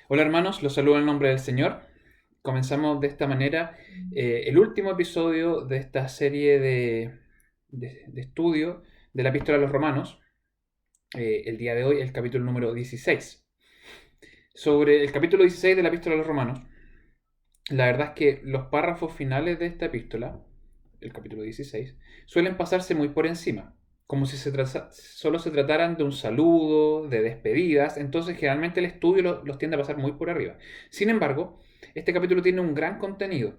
Hola hermanos, los saludo en el nombre del Señor. Comenzamos de esta manera el último episodio de esta serie de estudio de la Epístola a los Romanos. El día de hoy, el capítulo número 16. Sobre el capítulo 16 de la Epístola a los Romanos, la verdad es que los párrafos finales de esta epístola, el capítulo 16, suelen pasarse muy por encima, como si solo se trataran de un saludo, de despedidas. Entonces generalmente el estudio los tiende a pasar muy por arriba. Sin embargo, este capítulo tiene un gran contenido,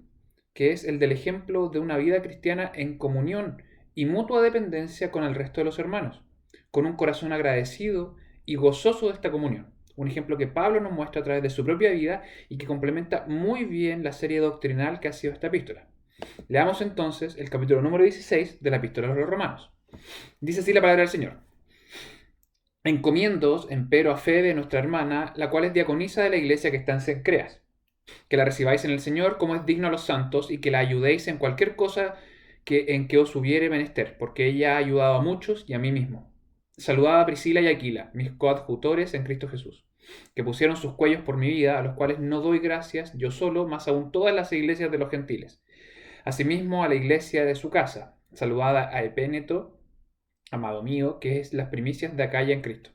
que es el del ejemplo de una vida cristiana en comunión y mutua dependencia con el resto de los hermanos, con un corazón agradecido y gozoso de esta comunión. Un ejemplo que Pablo nos muestra a través de su propia vida y que complementa muy bien la serie doctrinal que ha sido esta epístola. Leamos entonces el capítulo número 16 de la epístola a los Romanos. Dice así la palabra del Señor. Encomiendoos, empero, a Febe, nuestra hermana, la cual es diaconisa de la iglesia que está en Cencreas, que la recibáis en el Señor como es digno a los santos y que la ayudéis en cualquier cosa en que os hubiere menester, porque ella ha ayudado a muchos y a mí mismo. Saludad a Priscila y Aquila, mis coadjutores en Cristo Jesús, que pusieron sus cuellos por mi vida, a los cuales no doy gracias yo solo, más aún todas las iglesias de los gentiles. Asimismo a la iglesia de su casa, saludada a Epéneto, amado mío, que es las primicias de Acaya en Cristo.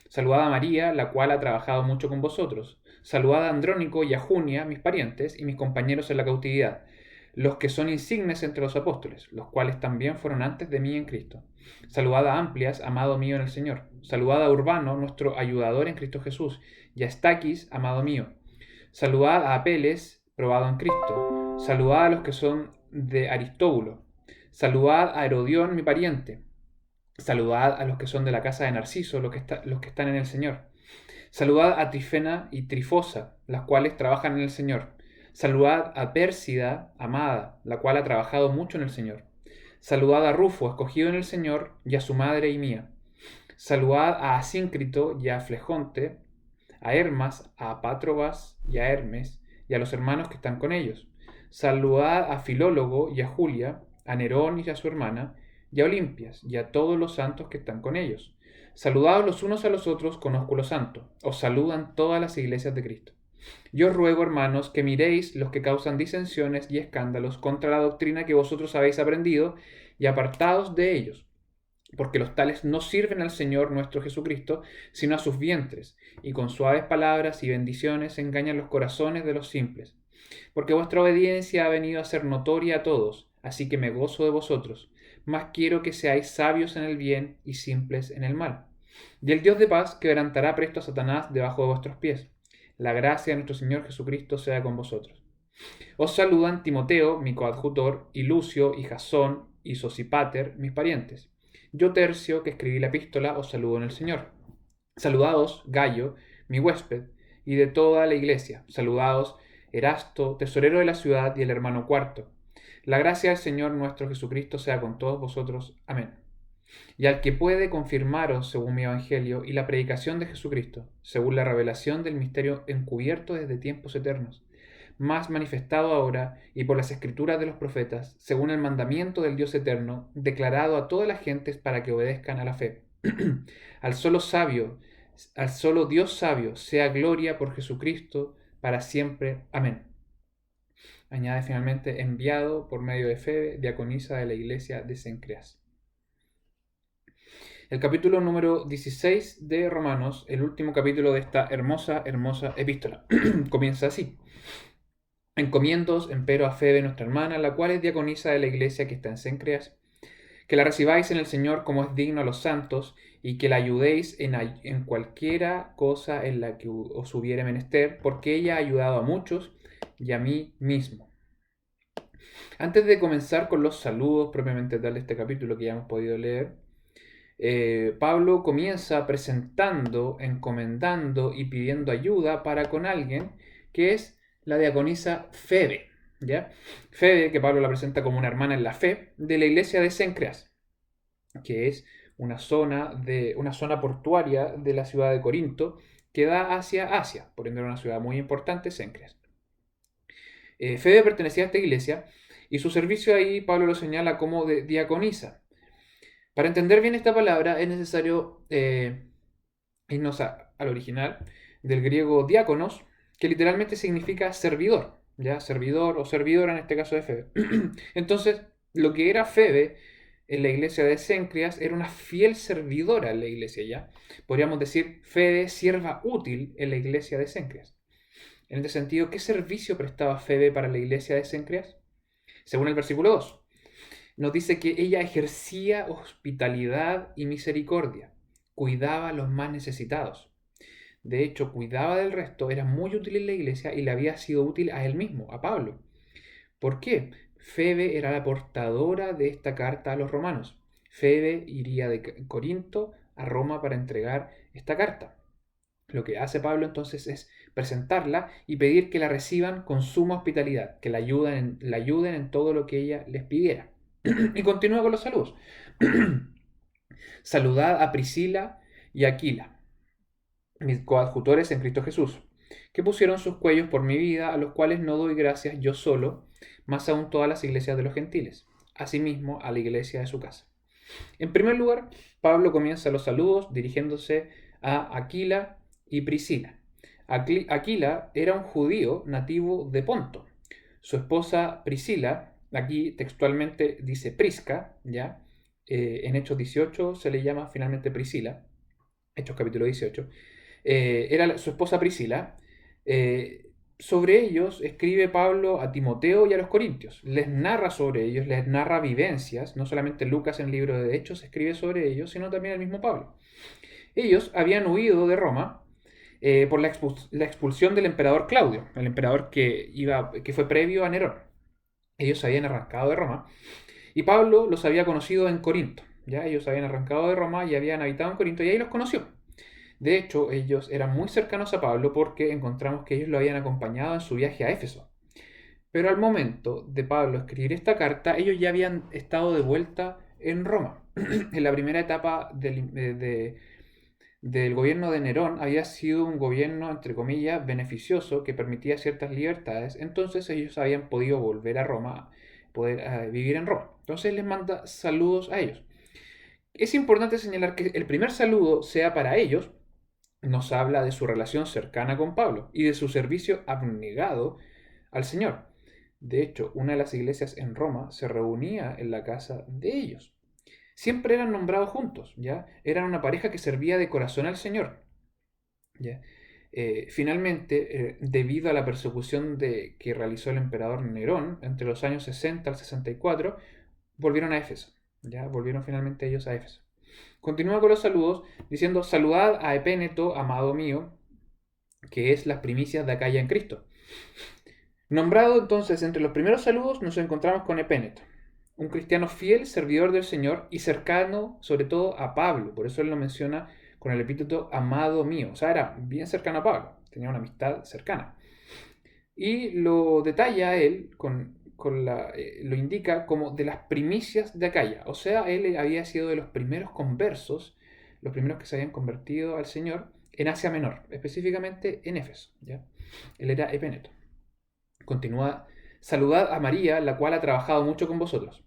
Saludad a María, la cual ha trabajado mucho con vosotros. Saludad a Andrónico y a Junia, mis parientes y mis compañeros en la cautividad, los que son insignes entre los apóstoles, los cuales también fueron antes de mí en Cristo. Saludad a Amplias, amado mío en el Señor. Saludad a Urbano, nuestro ayudador en Cristo Jesús, y a Estaquis, amado mío. Saludad a Apeles, probado en Cristo. Saludad a los que son de Aristóbulo. Saludad a Herodión, mi pariente. Saludad a los que son de la casa de Narciso, los que están en el Señor. Saludad a Trifena y Trifosa, las cuales trabajan en el Señor. Saludad a Pérsida, amada, la cual ha trabajado mucho en el Señor. Saludad a Rufo, escogido en el Señor, y a su madre y mía. Saludad a Asíncrito y a Flegonte, a Hermas, a Pátrobas y a Hermes, y a los hermanos que están con ellos. Saludad a Filólogo y a Julia, a Nerón y a su hermana, y a Olimpias, y a todos los santos que están con ellos. Saludaos los unos a los otros con ósculo santo. Os saludan todas las iglesias de Cristo. Yo os ruego, hermanos, que miréis los que causan disensiones y escándalos contra la doctrina que vosotros habéis aprendido, y apartaos de ellos, porque los tales no sirven al Señor nuestro Jesucristo, sino a sus vientres, y con suaves palabras y bendiciones engañan los corazones de los simples. Porque vuestra obediencia ha venido a ser notoria a todos, así que me gozo de vosotros, mas quiero que seáis sabios en el bien y simples en el mal. Y el Dios de paz quebrantará presto a Satanás debajo de vuestros pies. La gracia de nuestro Señor Jesucristo sea con vosotros. Os saludan Timoteo, mi coadjutor, y Lucio, y Jasón, y Sosipater, mis parientes. Yo, Tercio, que escribí la epístola, os saludo en el Señor. Saludaos, Gallo, mi huésped, y de toda la iglesia. Saludaos, Erasto, tesorero de la ciudad, y el hermano Cuarto. La gracia del Señor nuestro Jesucristo sea con todos vosotros. Amén. Y al que puede confirmaros según mi evangelio y la predicación de Jesucristo, según la revelación del misterio encubierto desde tiempos eternos, más manifestado ahora y por las escrituras de los profetas, según el mandamiento del Dios eterno, declarado a todas las gentes para que obedezcan a la fe. Al solo sabio, al solo Dios sabio, sea gloria por Jesucristo para siempre. Amén. Añade finalmente, enviado por medio de Febe, diaconisa de la iglesia de Cencreas. El capítulo número 16 de Romanos, el último capítulo de esta hermosa, hermosa epístola, comienza así. Encomiendos, empero, a Febe, nuestra hermana, la cual es diaconisa de la iglesia que está en Cencreas, que la recibáis en el Señor como es digno a los santos, y que la ayudéis en cualquiera cosa en la que os hubiere menester, porque ella ha ayudado a muchos y a mí mismo. Antes de comenzar con los saludos propiamente tal de este capítulo que ya hemos podido leer, Pablo comienza presentando, encomendando y pidiendo ayuda para con alguien que es la diaconisa Febe, ¿ya? Febe, que Pablo la presenta como una hermana en la fe de la iglesia de Cencreas, que es una zona portuaria de la ciudad de Corinto que da hacia Asia, por ende era una ciudad muy importante, Cencreas. Febe pertenecía a esta iglesia y su servicio ahí Pablo lo señala como de diaconisa. Para entender bien esta palabra es necesario irnos al original del griego diáconos, que literalmente significa servidor, ¿ya? Servidor o servidora en este caso de Febe. Entonces, lo que era Febe en la iglesia de Cencreas era una fiel servidora en la iglesia, ¿ya? Podríamos decir Febe, sierva útil en la iglesia de Cencreas. En este sentido, ¿qué servicio prestaba Febe para la iglesia de Cencreas? Según el versículo 2, nos dice que ella ejercía hospitalidad y misericordia, cuidaba a los más necesitados. De hecho, cuidaba del resto, era muy útil en la iglesia y le había sido útil a él mismo, a Pablo. ¿Por qué? Febe era la portadora de esta carta a los romanos. Febe iría de Corinto a Roma para entregar esta carta. Lo que hace Pablo entonces es presentarla y pedir que la reciban con suma hospitalidad, que la ayuden en todo lo que ella les pidiera. Y continúa con los saludos. Saludad a Priscila y Aquila, mis coadjutores en Cristo Jesús, que pusieron sus cuellos por mi vida, a los cuales no doy gracias yo solo, más aún todas las iglesias de los gentiles, asimismo a la iglesia de su casa. En primer lugar, Pablo comienza los saludos dirigiéndose a Aquila y Priscila. Aquila era un judío nativo de Ponto. Su esposa Priscila, aquí textualmente dice Prisca, ¿ya? En Hechos 18 se le llama finalmente Priscila, Hechos capítulo 18. Era su esposa Priscila. Sobre ellos escribe Pablo a Timoteo y a los Corintios. Les narra sobre ellos, les narra vivencias. No solamente Lucas en el libro de Hechos escribe sobre ellos, sino también el mismo Pablo. Ellos habían huido de Roma por la expulsión del emperador Claudio, el emperador que fue previo a Nerón. Ellos habían arrancado de Roma y Pablo los había conocido en Corinto. ¿Ya? Ellos habían arrancado de Roma y habían habitado en Corinto y ahí los conoció. De hecho, ellos eran muy cercanos a Pablo porque encontramos que ellos lo habían acompañado en su viaje a Éfeso. Pero al momento de Pablo escribir esta carta, ellos ya habían estado de vuelta en Roma. En la primera etapa del gobierno de Nerón había sido un gobierno, entre comillas, beneficioso que permitía ciertas libertades. Entonces ellos habían podido volver a Roma, poder vivir en Roma. Entonces les manda saludos a ellos. Es importante señalar que el primer saludo sea para ellos, nos habla de su relación cercana con Pablo y de su servicio abnegado al Señor. De hecho, una de las iglesias en Roma se reunía en la casa de ellos. Siempre eran nombrados juntos, ¿ya? Eran una pareja que servía de corazón al Señor, ¿ya? Finalmente, debido a la persecución que realizó el emperador Nerón entre los años 60 al 64, volvieron a Éfeso, ¿ya? Volvieron finalmente ellos a Éfeso. Continúa con los saludos diciendo: saludad a Epéneto, amado mío, que es las primicias de Acaya en Cristo. Nombrado entonces entre los primeros saludos nos encontramos con Epéneto, un cristiano fiel, servidor del Señor y cercano sobre todo a Pablo. Por eso él lo menciona con el epíteto amado mío. O sea, era bien cercano a Pablo, tenía una amistad cercana. Y lo detalla él lo indica como de las primicias de Acaya. O sea, él había sido de los primeros conversos, los primeros que se habían convertido al Señor en Asia Menor, específicamente en Éfeso, ¿ya? Él era Epéneto. Continúa: saludad a María, la cual ha trabajado mucho con vosotros.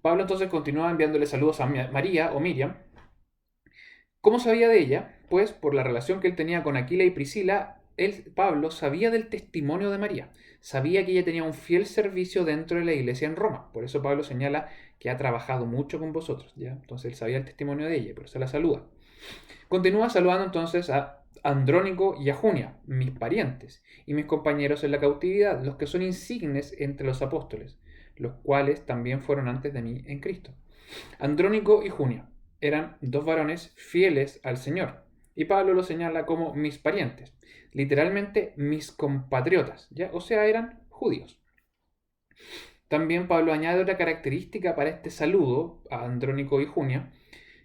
Pablo entonces continúa enviándole saludos a María o Miriam. ¿Cómo sabía de ella? Pues por la relación que él tenía con Aquila y Priscila, Pablo sabía del testimonio de María. Sabía que ella tenía un fiel servicio dentro de la iglesia en Roma. Por eso Pablo señala que ha trabajado mucho con vosotros, ¿ya? Entonces él sabía el testimonio de ella, por eso la saluda. Continúa saludando entonces a Andrónico y a Junia, mis parientes, y mis compañeros en la cautividad, los que son insignes entre los apóstoles, los cuales también fueron antes de mí en Cristo. Andrónico y Junia eran dos varones fieles al Señor, y Pablo los señala como mis parientes, literalmente mis compatriotas, ¿ya? O sea, eran judíos. También Pablo añade otra característica para este saludo a Andrónico y Junia,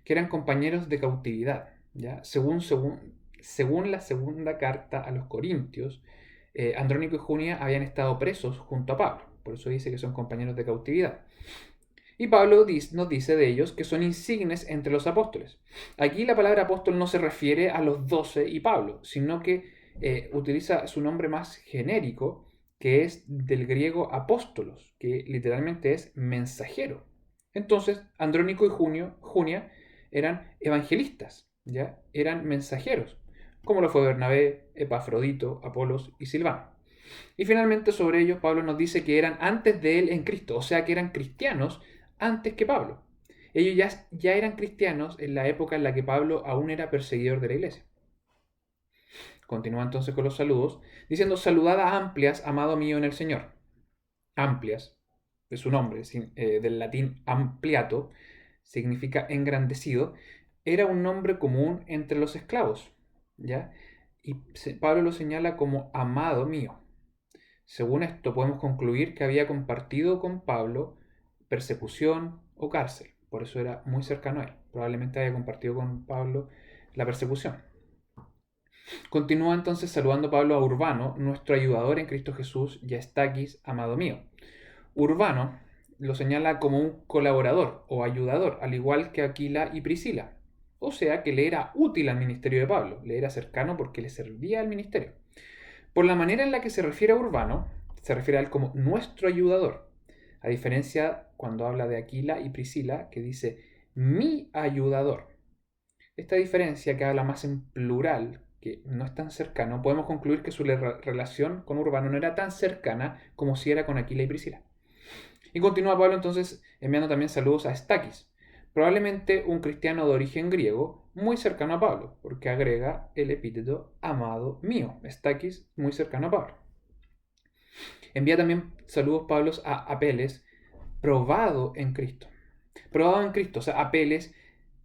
que eran compañeros de cautividad, ¿ya? Según la segunda carta a los Corintios, Andrónico y Junia habían estado presos junto a Pablo, por eso dice que son compañeros de cautividad. Y Pablo nos dice de ellos que son insignes entre los apóstoles. Aquí la palabra apóstol no se refiere a los 12 y Pablo, sino que utiliza su nombre más genérico, que es del griego apóstolos, que literalmente es mensajero. Entonces, Andrónico y Junia eran evangelistas, ¿ya? Eran mensajeros, como lo fue Bernabé, Epafrodito, Apolos y Silvano. Y finalmente sobre ellos Pablo nos dice que eran antes de él en Cristo, o sea que eran cristianos antes que Pablo. Ellos ya eran cristianos en la época en la que Pablo aún era perseguidor de la iglesia. Continúa entonces con los saludos, diciendo: saludad a Amplias, amado mío en el Señor. Amplias, es su nombre, del latín ampliato, significa engrandecido, era un nombre común entre los esclavos, ¿ya? Y Pablo lo señala como amado mío. Según esto, podemos concluir que había compartido con Pablo persecución o cárcel. Por eso era muy cercano a él. Probablemente haya compartido con Pablo la persecución. Continúa entonces saludando Pablo a Urbano, nuestro ayudador en Cristo Jesús, y a Estaquis, amado mío. Urbano lo señala como un colaborador o ayudador, al igual que Aquila y Priscila. O sea que le era útil al ministerio de Pablo, le era cercano porque le servía al ministerio. Por la manera en la que se refiere a Urbano, se refiere a él como nuestro ayudador, a diferencia cuando habla de Aquila y Priscila, que dice mi ayudador. Esta diferencia, que habla más en plural, que no es tan cercano, podemos concluir que su relación con Urbano no era tan cercana como si era con Aquila y Priscila. Y continúa Pablo entonces enviando también saludos a Estaquis, probablemente un cristiano de origen griego muy cercano a Pablo, porque agrega el epíteto amado mío, Estaquis muy cercano a Pablo. Envía también saludos Pablo a Apeles, probado en Cristo. Probado en Cristo, o sea, Apeles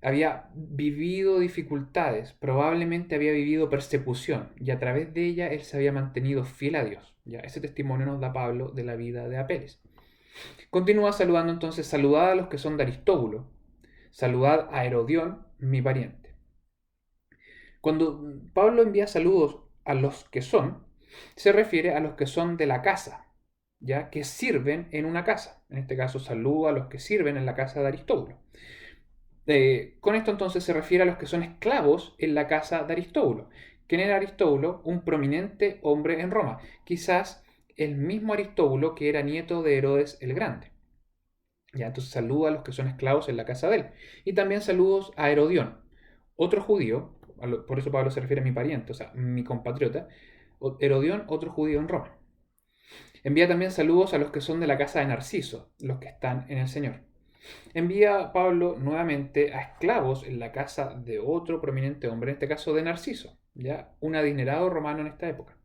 había vivido dificultades, probablemente había vivido persecución, y a través de ella él se había mantenido fiel a Dios. Ya, ese testimonio nos da Pablo de la vida de Apeles. Continúa saludando entonces: saludad a los que son de Aristóbulo, saludad a Herodión, mi pariente. Cuando Pablo envía saludos a los que son, se refiere a los que son de la casa, ya que sirven en una casa. En este caso, saluda a los que sirven en la casa de Aristóbulo. Con esto entonces se refiere a los que son esclavos en la casa de Aristóbulo. ¿Quién era Aristóbulo? Un prominente hombre en Roma, quizás el mismo Aristóbulo que era nieto de Herodes el Grande. Ya, entonces saluda a los que son esclavos en la casa de él. Y también saludos a Herodión, otro judío, por eso Pablo se refiere a mi pariente, o sea, mi compatriota. Herodión, otro judío en Roma. Envía también saludos a los que son de la casa de Narciso, los que están en el Señor. Envía Pablo nuevamente a esclavos en la casa de otro prominente hombre, en este caso de Narciso, ya un adinerado romano en esta época.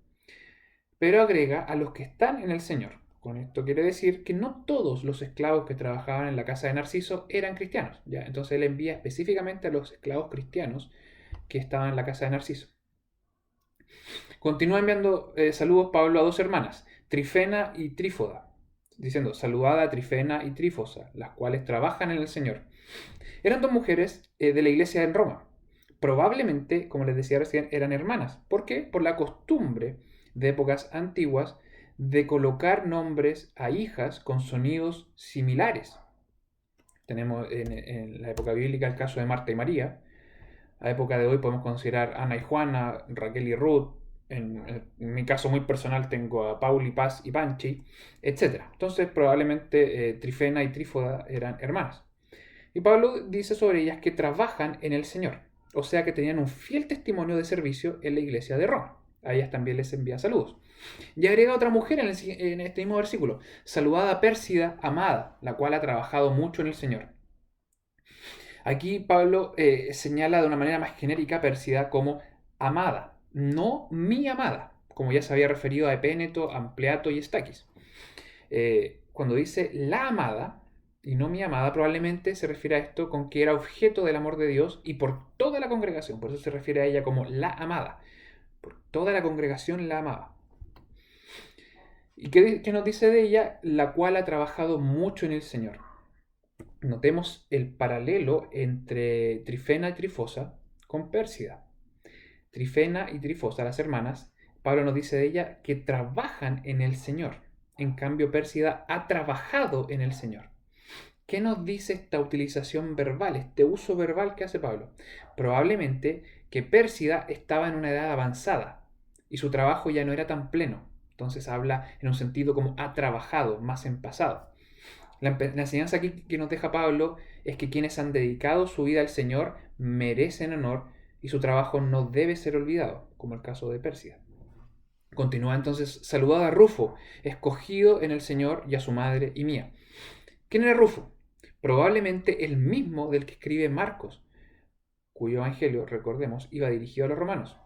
Pero agrega a los que están en el Señor. Con esto quiere decir que no todos los esclavos que trabajaban en la casa de Narciso eran cristianos, ¿ya? Entonces él envía específicamente a los esclavos cristianos que estaban en la casa de Narciso. Continúa enviando saludos Pablo a dos hermanas, Trifena y Trífoda, diciendo: saludad a Trifena y Trífosa, las cuales trabajan en el Señor. Eran dos mujeres de la iglesia en Roma. Probablemente, como les decía recién, eran hermanas. ¿Por qué? Por la costumbre de épocas antiguas de colocar nombres a hijas con sonidos similares. Tenemos en la época bíblica el caso de Marta y María. A época de hoy podemos considerar Ana y Juana, Raquel y Ruth. En mi caso muy personal tengo a Pauli, Paz y Panchi, etc. Entonces probablemente Trifena y Trífoda eran hermanas. Y Pablo dice sobre ellas que trabajan en el Señor, o sea que tenían un fiel testimonio de servicio en la iglesia de Roma. A ellas también les envía saludos. Y agrega otra mujer en este mismo versículo: saludad a Pérsida, amada, la cual ha trabajado mucho en el Señor. Aquí Pablo señala de una manera más genérica a Pérsida como amada, no mi amada, como ya se había referido a Epéneto, Ampliato y Estaquis. Cuando dice la amada y no mi amada, probablemente se refiere a esto con que era objeto del amor de Dios y por toda la congregación. Por eso se refiere a ella como la amada. Por toda la congregación la amaba. ¿Y qué nos dice de ella? La cual ha trabajado mucho en el Señor. Notemos el paralelo entre Trifena y Trifosa con Pérsida. Trifena y Trifosa, las hermanas, Pablo nos dice de ella que trabajan en el Señor. En cambio, Pérsida ha trabajado en el Señor. ¿Qué nos dice esta utilización verbal, este uso verbal que hace Pablo? Probablemente que Pérsida estaba en una edad avanzada y su trabajo ya no era tan pleno. Entonces habla en un sentido como ha trabajado, más en pasado. La enseñanza aquí que nos deja Pablo es que quienes han dedicado su vida al Señor merecen honor y su trabajo no debe ser olvidado, como el caso de Pérsida. Continúa entonces, saludad a Rufo, escogido en el Señor, y a su madre y mía. ¿Quién era Rufo? Probablemente el mismo del que escribe Marcos, cuyo evangelio, recordemos, iba dirigido a los romanos.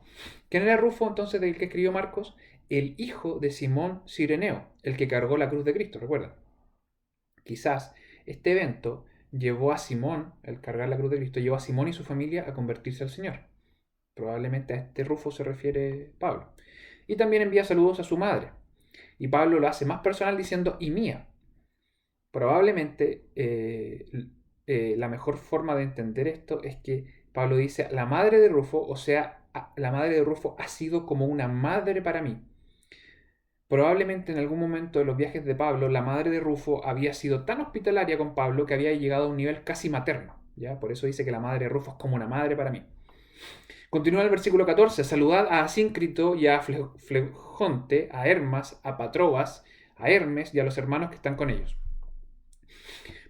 ¿Quién era Rufo entonces del que escribió Marcos? El hijo de Simón Cireneo, el que cargó la cruz de Cristo, recuerdan. Quizás este evento llevó a Simón, el cargar la cruz de Cristo, llevó a Simón y su familia a convertirse al Señor. Probablemente a este Rufo se refiere Pablo. Y también envía saludos a su madre. Y Pablo lo hace más personal diciendo y mía. Probablemente la mejor forma de entender esto es que Pablo dice, la madre de Rufo, o sea, la madre de Rufo ha sido como una madre para mí. Probablemente en algún momento de los viajes de Pablo, la madre de Rufo había sido tan hospitalaria con Pablo que había llegado a un nivel casi materno. ¿Ya? Por eso dice que la madre de Rufo es como una madre para mí. Continúa el versículo 14. Saludad a Asíncrito y a Flegonte, a Hermas, a Patrobas, a Hermes y a los hermanos que están con ellos.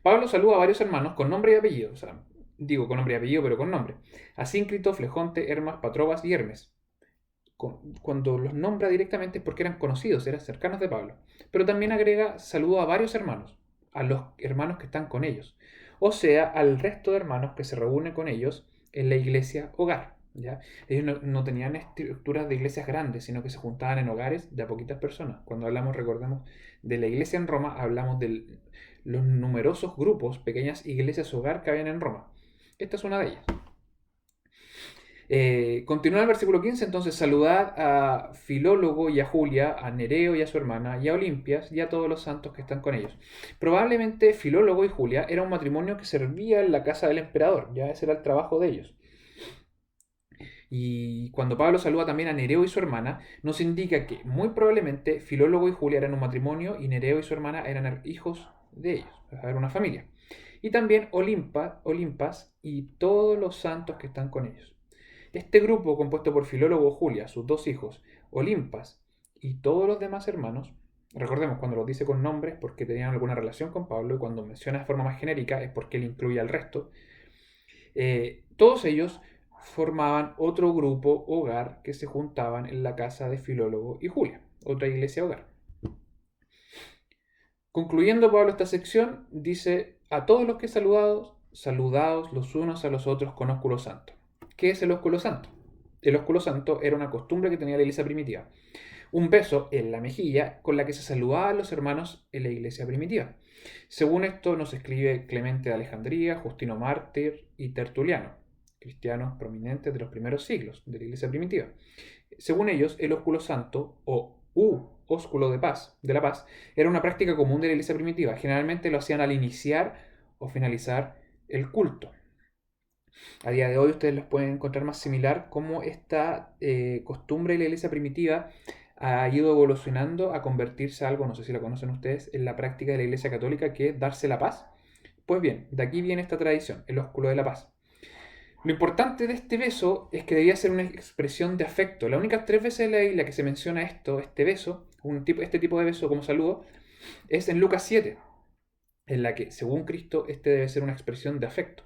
Pablo saluda a varios hermanos con nombre y apellido. O sea, digo con nombre y apellido, pero con nombre. Asíncrito, Flegonte, Hermas, Patrobas y Hermes. Cuando los nombra directamente es porque eran conocidos, eran cercanos de Pablo. Pero también agrega saludo a varios hermanos, a los hermanos que están con ellos. O sea, al resto de hermanos que se reúnen con ellos en la iglesia hogar. ¿Ya? Ellos no tenían estructuras de iglesias grandes, sino que se juntaban en hogares de a poquitas personas. Cuando hablamos, recordemos, de la iglesia en Roma, hablamos de los numerosos grupos, pequeñas iglesias hogar que habían en Roma. Esta es una de ellas. Continúa el versículo 15, entonces saludad a Filólogo y a Julia, a Nereo y a su hermana, y a Olimpias y a todos los santos que están con ellos. Probablemente Filólogo y Julia era un matrimonio que servía en la casa del emperador, ya ese era el trabajo de ellos. Y cuando Pablo saluda también a Nereo y su hermana, nos indica que muy probablemente Filólogo y Julia eran un matrimonio y Nereo y su hermana eran hijos de ellos, era una familia. Y también Olimpas y todos los santos que están con ellos. Este grupo, compuesto por Filólogo Julia, sus dos hijos, Olimpas y todos los demás hermanos, recordemos cuando los dice con nombres porque tenían alguna relación con Pablo y cuando menciona de forma más genérica es porque él incluye al resto, todos ellos formaban otro grupo hogar que se juntaban en la casa de Filólogo y Julia, otra iglesia hogar. Concluyendo Pablo esta sección, dice, a todos los que saludados, saludados los unos a los otros con ósculo santo. ¿Qué es el ósculo santo? El ósculo santo era una costumbre que tenía la iglesia primitiva. Un beso en la mejilla con la que se saludaba a los hermanos en la iglesia primitiva. Según esto nos escribe Clemente de Alejandría, Justino Mártir y Tertuliano, cristianos prominentes de los primeros siglos de la iglesia primitiva. Según ellos, el ósculo santo o ósculo de la paz, era una práctica común de la iglesia primitiva. Generalmente lo hacían al iniciar o finalizar el culto. A día de hoy ustedes los pueden encontrar más similar cómo esta costumbre de la iglesia primitiva ha ido evolucionando a convertirse a algo, no sé si la conocen ustedes, en la práctica de la iglesia católica, que es darse la paz. Pues bien, de aquí viene esta tradición, el ósculo de la paz. Lo importante de este beso es que debía ser una expresión de afecto. Las únicas 3 veces en la Biblia que se menciona esto, este beso, este tipo de beso como saludo, es en Lucas 7, en la que, según Cristo, este debe ser una expresión de afecto.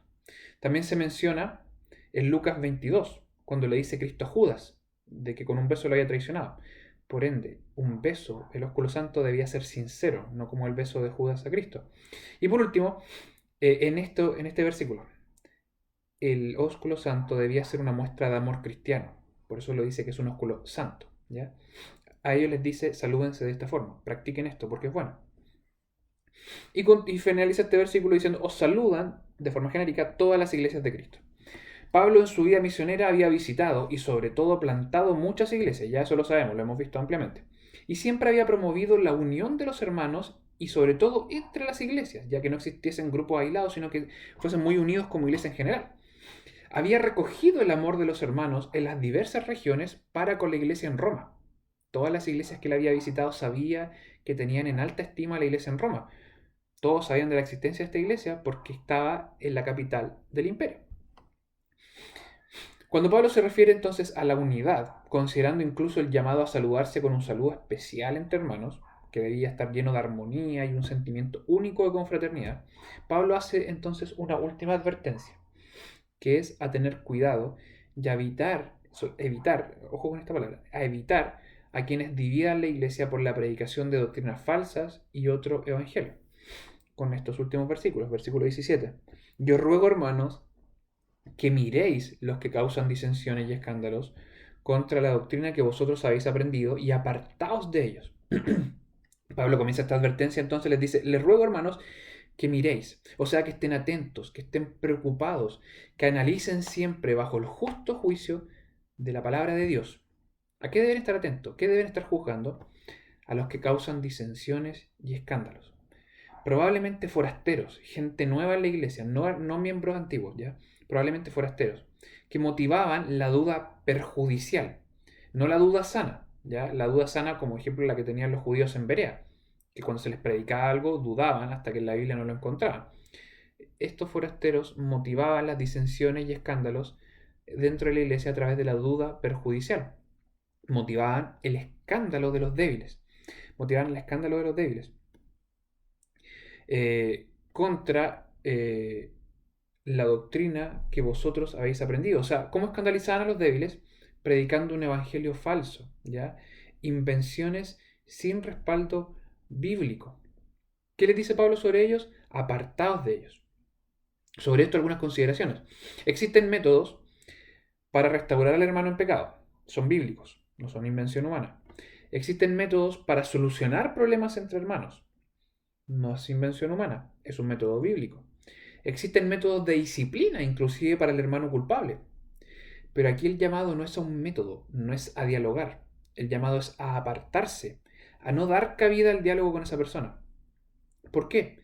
También se menciona en Lucas 22, cuando le dice Cristo a Judas, de que con un beso lo había traicionado. Por ende, un beso, el ósculo santo, debía ser sincero, no como el beso de Judas a Cristo. Y por último, en este versículo, el ósculo santo debía ser una muestra de amor cristiano. Por eso lo dice que es un ósculo santo. ¿Ya? A ellos les dice, salúdense de esta forma, practiquen esto porque es bueno. Y finaliza este versículo diciendo, os saludan de forma genérica todas las iglesias de Cristo. Pablo en su vida misionera había visitado y sobre todo plantado muchas iglesias, ya eso lo sabemos, lo hemos visto ampliamente. Y siempre había promovido la unión de los hermanos y sobre todo entre las iglesias, ya que no existiesen grupos aislados, sino que fuesen muy unidos como iglesia en general. Había recogido el amor de los hermanos en las diversas regiones para con la iglesia en Roma. Todas las iglesias que él había visitado sabía que tenían en alta estima a la iglesia en Roma. Todos sabían de la existencia de esta iglesia porque estaba en la capital del imperio. Cuando Pablo se refiere entonces a la unidad, considerando incluso el llamado a saludarse con un saludo especial entre hermanos, que debía estar lleno de armonía y un sentimiento único de confraternidad, Pablo hace entonces una última advertencia, que es a tener cuidado y evitar, ojo con esta palabra, a evitar a quienes dividan la iglesia por la predicación de doctrinas falsas y otro evangelio. Con estos últimos versículos, versículo 17. Yo ruego, hermanos, que miréis los que causan disensiones y escándalos contra la doctrina que vosotros habéis aprendido y apartaos de ellos. Pablo comienza esta advertencia, entonces les dice, les ruego, hermanos, que miréis, o sea, que estén atentos, que estén preocupados, que analicen siempre bajo el justo juicio de la palabra de Dios. ¿A qué deben estar atentos? ¿Qué deben estar juzgando? A los que causan disensiones y escándalos. Probablemente forasteros, gente nueva en la iglesia, no miembros antiguos, ¿ya? Probablemente forasteros, que motivaban la duda perjudicial, no la duda sana, ¿ya? La duda sana, como ejemplo la que tenían los judíos en Berea, que cuando se les predicaba algo dudaban hasta que en la Biblia no lo encontraban. Estos forasteros motivaban las disensiones y escándalos dentro de la iglesia a través de la duda perjudicial. Motivaban el escándalo de los débiles. Motivaban el escándalo de los débiles. Contra la doctrina que vosotros habéis aprendido. O sea, ¿cómo escandalizaban a los débiles? Predicando un evangelio falso, ¿ya? Invenciones sin respaldo bíblico. ¿Qué les dice Pablo sobre ellos? Apartaos de ellos. Sobre esto algunas consideraciones. Existen métodos para restaurar al hermano en pecado. Son bíblicos, no son invención humana. Existen métodos para solucionar problemas entre hermanos. No es invención humana, es un método bíblico. Existen métodos de disciplina, inclusive para el hermano culpable. Pero aquí el llamado no es a un método, no es a dialogar. El llamado es a apartarse, a no dar cabida al diálogo con esa persona. ¿Por qué?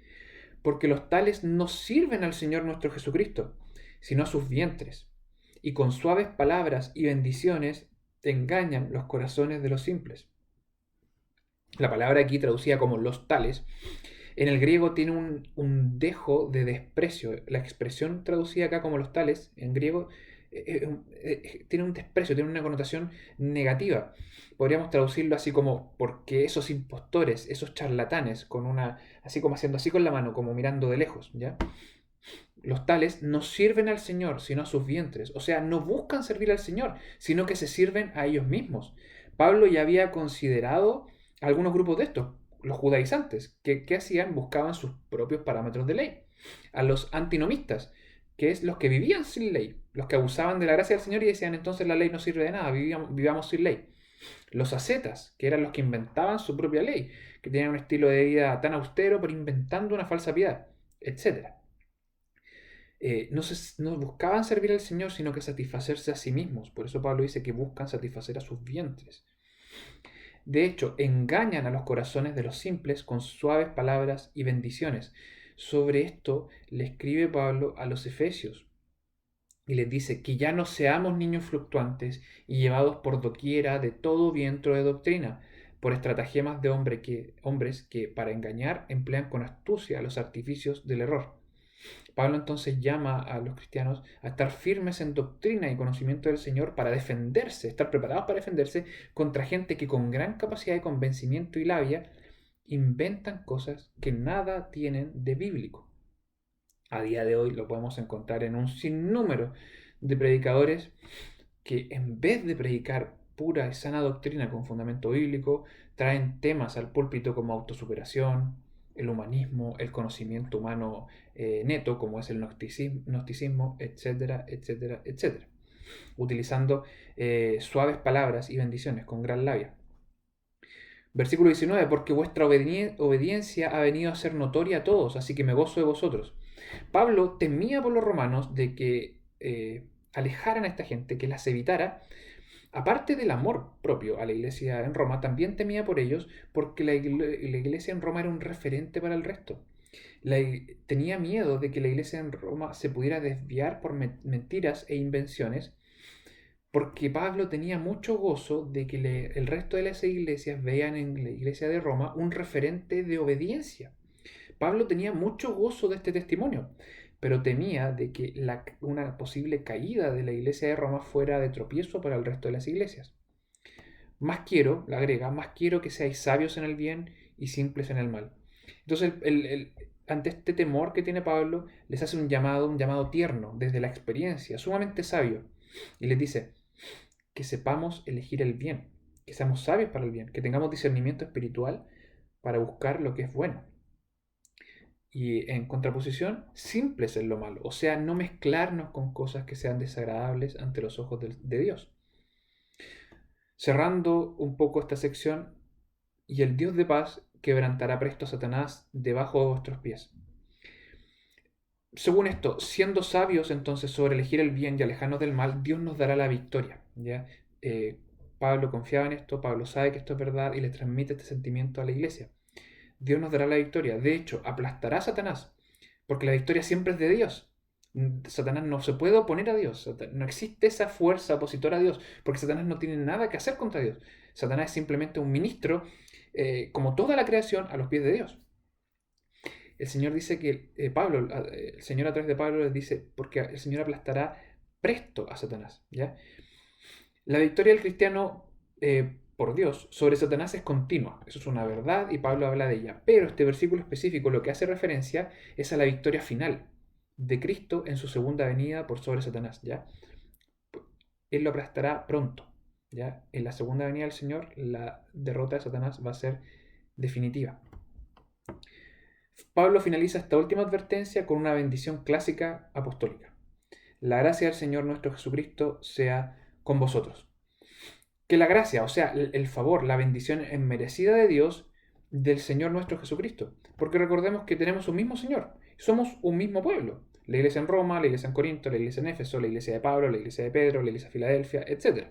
Porque los tales no sirven al Señor nuestro Jesucristo, sino a sus vientres. Y con suaves palabras y bendiciones engañan los corazones de los simples. La palabra aquí traducida como los tales en el griego tiene un dejo de desprecio. La expresión traducida acá como los tales, en griego, tiene un desprecio, tiene una connotación negativa. Podríamos traducirlo así como porque esos impostores, esos charlatanes, así como haciendo así con la mano, como mirando de lejos, ¿ya? Los tales no sirven al Señor, sino a sus vientres. O sea, no buscan servir al Señor, sino que se sirven a ellos mismos. Pablo ya había considerado algunos grupos de estos, los judaizantes, que ¿qué hacían? Buscaban sus propios parámetros de ley. A los antinomistas, que es los que vivían sin ley, los que abusaban de la gracia del Señor y decían entonces la ley no sirve de nada, vivamos sin ley. Los ascetas, que eran los que inventaban su propia ley, que tenían un estilo de vida tan austero, pero inventando una falsa piedad, etcétera. No buscaban servir al Señor, sino que satisfacerse a sí mismos. Por eso Pablo dice que buscan satisfacer a sus vientres. De hecho, engañan a los corazones de los simples con suaves palabras y bendiciones. Sobre esto le escribe Pablo a los Efesios y les dice que ya no seamos niños fluctuantes y llevados por doquiera de todo viento de doctrina, por estratagemas de hombres que para engañar emplean con astucia los artificios del error. Pablo entonces llama a los cristianos a estar firmes en doctrina y conocimiento del Señor para defenderse, estar preparados para defenderse contra gente que con gran capacidad de convencimiento y labia inventan cosas que nada tienen de bíblico. A día de hoy lo podemos encontrar en un sinnúmero de predicadores que en vez de predicar pura y sana doctrina con fundamento bíblico, traen temas al púlpito como autosuperación, el humanismo, el conocimiento humano neto, como es el gnosticismo, etcétera, etcétera, etcétera, utilizando suaves palabras y bendiciones con gran labia. Versículo 19, porque vuestra obediencia ha venido a ser notoria a todos, así que me gozo de vosotros. Pablo temía por los romanos de que alejaran a esta gente, que las evitara. Aparte del amor propio a la iglesia en Roma, también temía por ellos porque la iglesia en Roma era un referente para el resto. Tenía miedo de que la iglesia en Roma se pudiera desviar por mentiras e invenciones, porque Pablo tenía mucho gozo de que el resto de las iglesias vean en la iglesia de Roma un referente de obediencia. Pablo tenía mucho gozo de este testimonio, pero temía de que una posible caída de la iglesia de Roma fuera de tropiezo para el resto de las iglesias. Más quiero, le agrega, más quiero que seáis sabios en el bien y simples en el mal. Entonces, ante este temor que tiene Pablo, les hace un llamado tierno, desde la experiencia, sumamente sabio. Y les dice que sepamos elegir el bien, que seamos sabios para el bien, que tengamos discernimiento espiritual para buscar lo que es bueno. Y en contraposición, simples en lo malo, o sea, no mezclarnos con cosas que sean desagradables ante los ojos de Dios. Cerrando un poco esta sección, y el Dios de paz quebrantará presto a Satanás debajo de vuestros pies. Según esto, siendo sabios entonces sobre elegir el bien y alejarnos del mal, Dios nos dará la victoria. ¿Ya? Eh, Pablo confiaba en esto, Pablo sabe que esto es verdad y le transmite este sentimiento a la iglesia. Dios nos dará la victoria. De hecho, aplastará a Satanás, porque la victoria siempre es de Dios. Satanás no se puede oponer a Dios. No existe esa fuerza opositora a Dios, porque Satanás no tiene nada que hacer contra Dios. Satanás es simplemente un ministro, como toda la creación, a los pies de Dios. El Señor dice que el Señor a través de Pablo les dice, porque el Señor aplastará presto a Satanás. ¿Ya? La victoria del cristiano por Dios sobre Satanás es continua. Eso es una verdad y Pablo habla de ella. Pero este versículo específico lo que hace referencia es a la victoria final de Cristo en su segunda venida por sobre Satanás. ¿Ya? Él lo aplastará pronto. ¿Ya? En la segunda venida del Señor, la derrota de Satanás va a ser definitiva. Pablo finaliza esta última advertencia con una bendición clásica apostólica. La gracia del Señor nuestro Jesucristo sea con vosotros. Que la gracia, o sea, el favor, la bendición enmerecida de Dios, del Señor nuestro Jesucristo. Porque recordemos que tenemos un mismo Señor, somos un mismo pueblo. La iglesia en Roma, la iglesia en Corinto, la iglesia en Éfeso, la iglesia de Pablo, la iglesia de Pedro, la iglesia de Filadelfia, etc.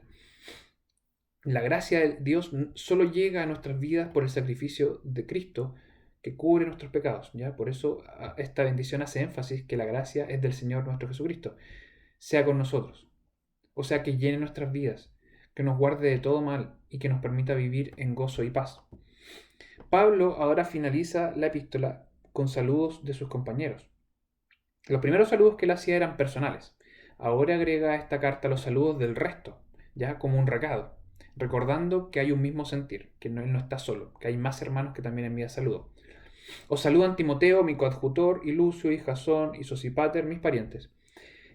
La gracia de Dios solo llega a nuestras vidas por el sacrificio de Cristo que cubre nuestros pecados. ¿Ya? Por eso esta bendición hace énfasis que la gracia es del Señor nuestro Jesucristo. Sea con nosotros. O sea, que llene nuestras vidas, que nos guarde de todo mal y que nos permita vivir en gozo y paz. Pablo ahora finaliza la epístola con saludos de sus compañeros. Los primeros saludos que él hacía eran personales. Ahora agrega a esta carta los saludos del resto, ya como un recado, recordando que hay un mismo sentir, que él no está solo, que hay más hermanos que también envían saludos. Os saludan Timoteo, mi coadjutor, y Lucio, y Jasón, y Sosipater, mis parientes.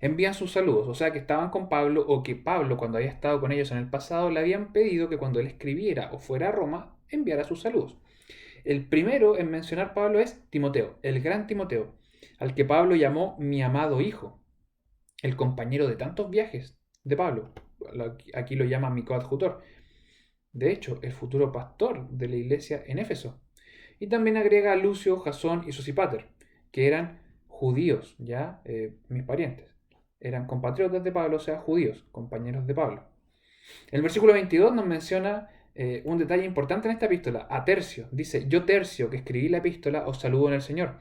Envían sus saludos, o sea que estaban con Pablo o que Pablo, cuando había estado con ellos en el pasado, le habían pedido que cuando él escribiera o fuera a Roma, enviara sus saludos. El primero en mencionar Pablo es Timoteo, el gran Timoteo, al que Pablo llamó mi amado hijo, el compañero de tantos viajes de Pablo. Aquí lo llama mi coadjutor. De hecho, el futuro pastor de la iglesia en Éfeso. Y también agrega a Lucio, Jasón y Sosipater, que eran judíos, ya mis parientes. Eran compatriotas de Pablo, o sea, judíos, compañeros de Pablo. El versículo 22 nos menciona un detalle importante en esta epístola, a Tercio. Dice, yo Tercio, que escribí la epístola, os saludo en el Señor.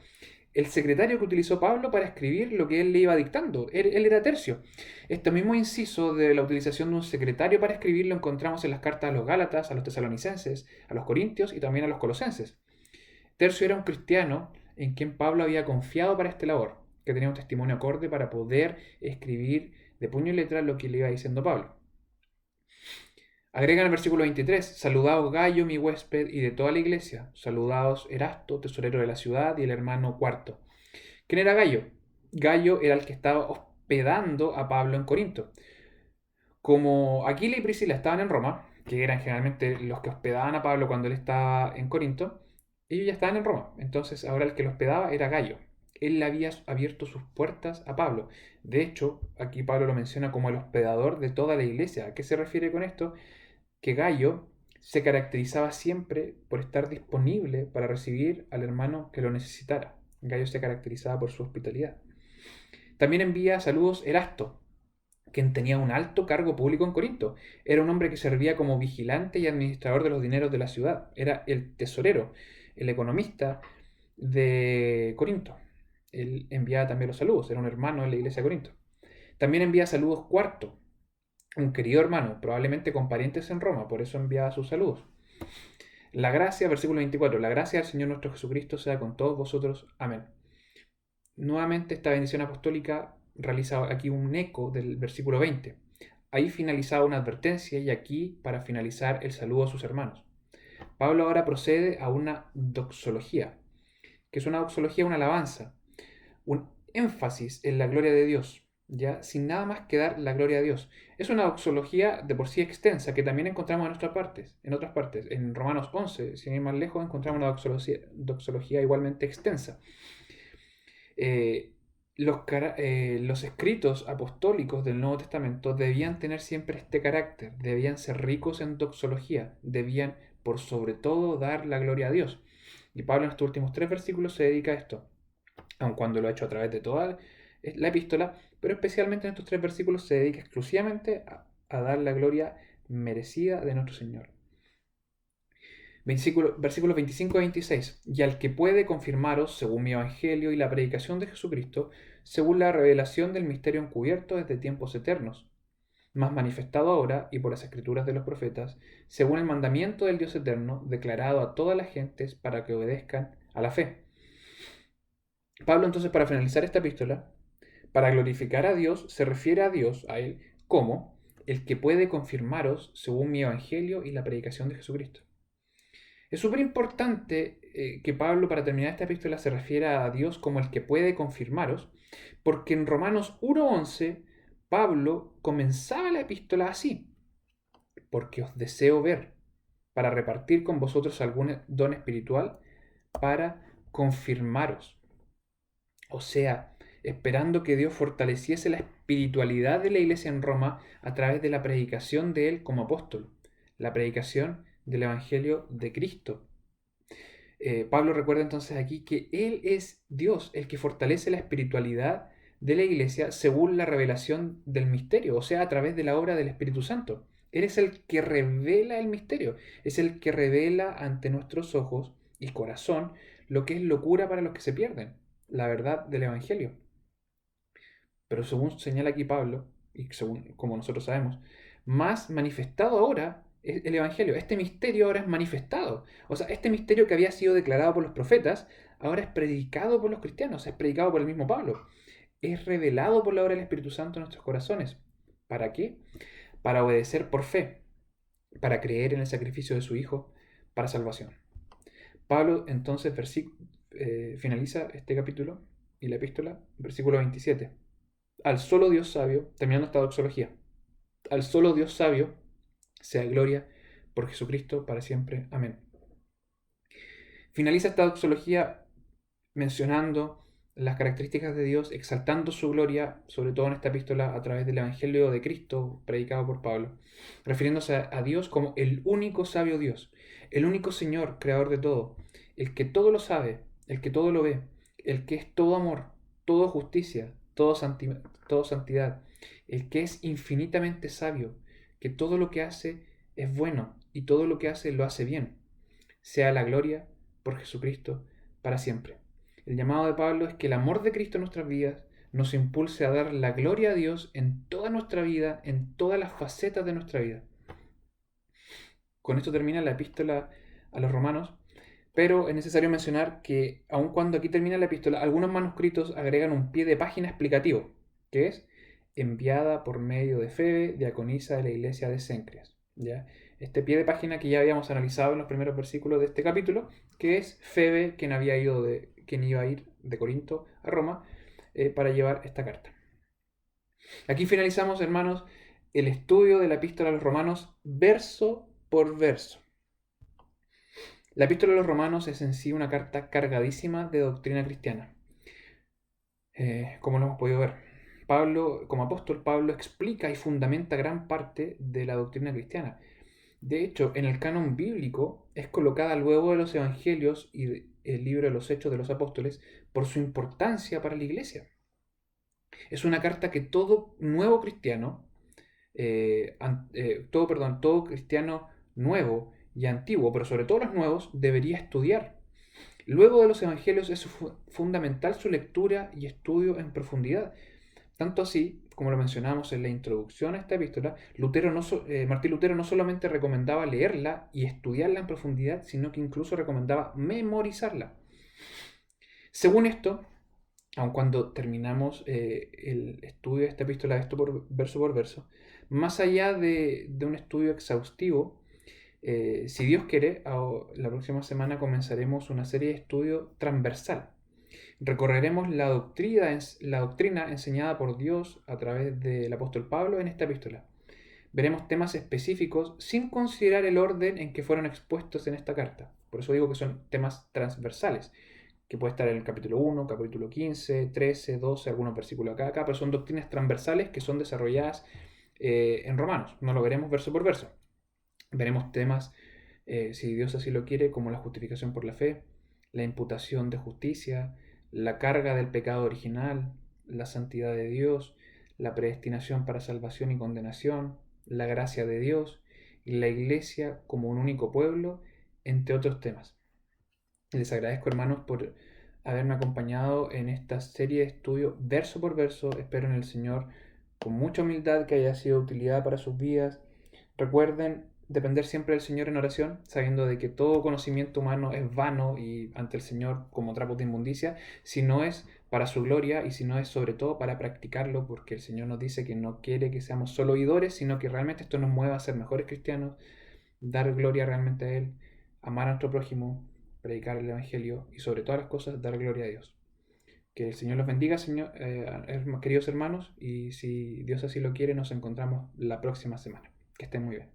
El secretario que utilizó Pablo para escribir lo que él le iba dictando, él era Tercio. Este mismo inciso de la utilización de un secretario para escribir lo encontramos en las cartas a los Gálatas, a los tesalonicenses, a los corintios y también a los colosenses. Tercio era un cristiano en quien Pablo había confiado para esta labor, que tenía un testimonio acorde para poder escribir de puño y letra lo que le iba diciendo Pablo. Agrega en el versículo 23, saludaos Gallo, mi huésped, y de toda la iglesia. Saludaos Erasto, tesorero de la ciudad, y el hermano Cuarto. ¿Quién era Gallo? Gallo era el que estaba hospedando a Pablo en Corinto. Como Aquila y Priscila estaban en Roma, que eran generalmente los que hospedaban a Pablo cuando él estaba en Corinto, ellos ya estaban en Roma. Entonces ahora el que lo hospedaba era Gallo. Él le había abierto sus puertas a Pablo. De hecho, aquí Pablo lo menciona como el hospedador de toda la iglesia. ¿A qué se refiere con esto? Que Gallo se caracterizaba siempre por estar disponible para recibir al hermano que lo necesitara. Gallo se caracterizaba por su hospitalidad. También envía saludos Erasto, quien tenía un alto cargo público en Corinto. Era un hombre que servía como vigilante y administrador de los dineros de la ciudad. Era el tesorero, el economista de Corinto. Él enviaba también los saludos, era un hermano en la iglesia de Corinto. También envía saludos Cuarto, un querido hermano, probablemente con parientes en Roma, por eso enviaba sus saludos. La gracia, versículo 24, la gracia del Señor nuestro Jesucristo sea con todos vosotros. Amén. Nuevamente esta bendición apostólica realiza aquí un eco del versículo 20. Ahí finalizaba una advertencia y aquí para finalizar el saludo a sus hermanos. Pablo ahora procede a una doxología, que es una doxología, una alabanza, un énfasis en la gloria de Dios. ya sin nada más que dar la gloria a Dios. Es una doxología de por sí extensa que también encontramos en otras partes. En Romanos 11, sin ir más lejos, encontramos una doxología igualmente extensa. Eh, los escritos apostólicos del Nuevo Testamento debían tener siempre este carácter, debían ser ricos en doxología, debían por sobre todo dar la gloria a Dios. Y Pablo en estos últimos 3 versículos se dedica a esto, aun cuando lo ha hecho a través de toda la epístola, pero especialmente en estos 3 versículos se dedica exclusivamente a dar la gloria merecida de nuestro Señor. Versículos 25 y 26. Y al que puede confirmaros, según mi evangelio y la predicación de Jesucristo, según la revelación del misterio encubierto desde tiempos eternos, más manifestado ahora y por las escrituras de los profetas, según el mandamiento del Dios eterno, declarado a todas las gentes para que obedezcan a la fe. Pablo entonces, para finalizar esta epístola, para glorificar a Dios, se refiere a Dios, a Él, como el que puede confirmaros según mi evangelio y la predicación de Jesucristo. Es súper importante que Pablo, para terminar esta epístola, se refiera a Dios como el que puede confirmaros, porque en Romanos 1:11, Pablo comenzaba la epístola así: porque os deseo ver, para repartir con vosotros algún don espiritual, para confirmaros. O sea, esperando que Dios fortaleciese la espiritualidad de la iglesia en Roma a través de la predicación de él como apóstol, la predicación del Evangelio de Cristo. Pablo recuerda entonces aquí que Él es Dios, el que fortalece la espiritualidad de la iglesia según la revelación del misterio, o sea, a través de la obra del Espíritu Santo. Él es el que revela el misterio, es el que revela ante nuestros ojos y corazón lo que es locura para los que se pierden, la verdad del Evangelio. Pero según señala aquí Pablo, y según como nosotros sabemos, más manifestado ahora es el Evangelio. Este misterio ahora es manifestado. O sea, este misterio que había sido declarado por los profetas, ahora es predicado por los cristianos, es predicado por el mismo Pablo. Es revelado por la obra del Espíritu Santo en nuestros corazones. ¿Para qué? Para obedecer por fe, para creer en el sacrificio de su Hijo para salvación. Pablo entonces finaliza este capítulo y la epístola, versículo 27. Al solo Dios sabio, terminando esta doxología, al solo Dios sabio sea gloria por Jesucristo para siempre. Amén. Finaliza esta doxología mencionando las características de Dios, exaltando su gloria, sobre todo en esta epístola a través del Evangelio de Cristo predicado por Pablo, refiriéndose a Dios como el único sabio Dios, el único Señor, creador de todo, el que todo lo sabe, el que todo lo ve, el que es todo amor, todo justicia, todo santidad, el que es infinitamente sabio, que todo lo que hace es bueno y todo lo que hace lo hace bien. Sea la gloria por Jesucristo para siempre. El llamado de Pablo es que el amor de Cristo en nuestras vidas nos impulse a dar la gloria a Dios en toda nuestra vida, en todas las facetas de nuestra vida. Con esto termina la epístola a los romanos, pero es necesario mencionar que aun cuando aquí termina la epístola, algunos manuscritos agregan un pie de página explicativo, que es enviada por medio de Febe, diaconisa de la iglesia de Cencreas. ¿Ya? Este pie de página que ya habíamos analizado en los primeros versículos de este capítulo, que es Febe quien iba a ir de Corinto a Roma para llevar esta carta. Aquí finalizamos, hermanos, el estudio de la epístola a los romanos verso por verso. La epístola a los romanos es en sí una carta cargadísima de doctrina cristiana, como lo hemos podido ver. Pablo, como apóstol, Pablo explica y fundamenta gran parte de la doctrina cristiana. De hecho, en el canon bíblico es colocada luego de los evangelios y el libro de los Hechos de los Apóstoles por su importancia para la iglesia. Es una carta que todo nuevo cristiano, todo cristiano nuevo y antiguo, pero sobre todo los nuevos, debería estudiar. Luego de los evangelios es fundamental su lectura y estudio en profundidad. Tanto así, como lo mencionamos en la introducción a esta epístola, Martín Lutero no solamente recomendaba leerla y estudiarla en profundidad, sino que incluso recomendaba memorizarla. Según esto, aun cuando terminamos el estudio de esta epístola por verso, más allá de un estudio exhaustivo, si Dios quiere, la próxima semana comenzaremos una serie de estudio transversal, Recorreremos la doctrina enseñada por Dios a través del apóstol Pablo en esta epístola. Veremos temas específicos sin considerar el orden en que fueron expuestos en esta carta. Por eso digo que son temas transversales, que puede estar en el capítulo 1, capítulo 15, 13, 12, algunos versículos acá, pero son doctrinas transversales que son desarrolladas en Romanos. No lo veremos verso por verso. Veremos temas, si Dios así lo quiere, como la justificación por la fe, la imputación de justicia, la carga del pecado original, la santidad de Dios, la predestinación para salvación y condenación, la gracia de Dios y la iglesia como un único pueblo, entre otros temas. Les agradezco, hermanos, por haberme acompañado en esta serie de estudio verso por verso. Espero en el Señor con mucha humildad que haya sido de utilidad para sus vidas. Recuerden depender siempre del Señor en oración, sabiendo de que todo conocimiento humano es vano y ante el Señor como trapos de inmundicia, si no es para su gloria y si no es sobre todo para practicarlo, porque el Señor nos dice que no quiere que seamos solo oidores, sino que realmente esto nos mueva a ser mejores cristianos, dar gloria realmente a Él, amar a nuestro prójimo, predicar el Evangelio y sobre todas las cosas dar gloria a Dios. Que el Señor los bendiga, señor, queridos hermanos, y si Dios así lo quiere, nos encontramos la próxima semana. Que estén muy bien.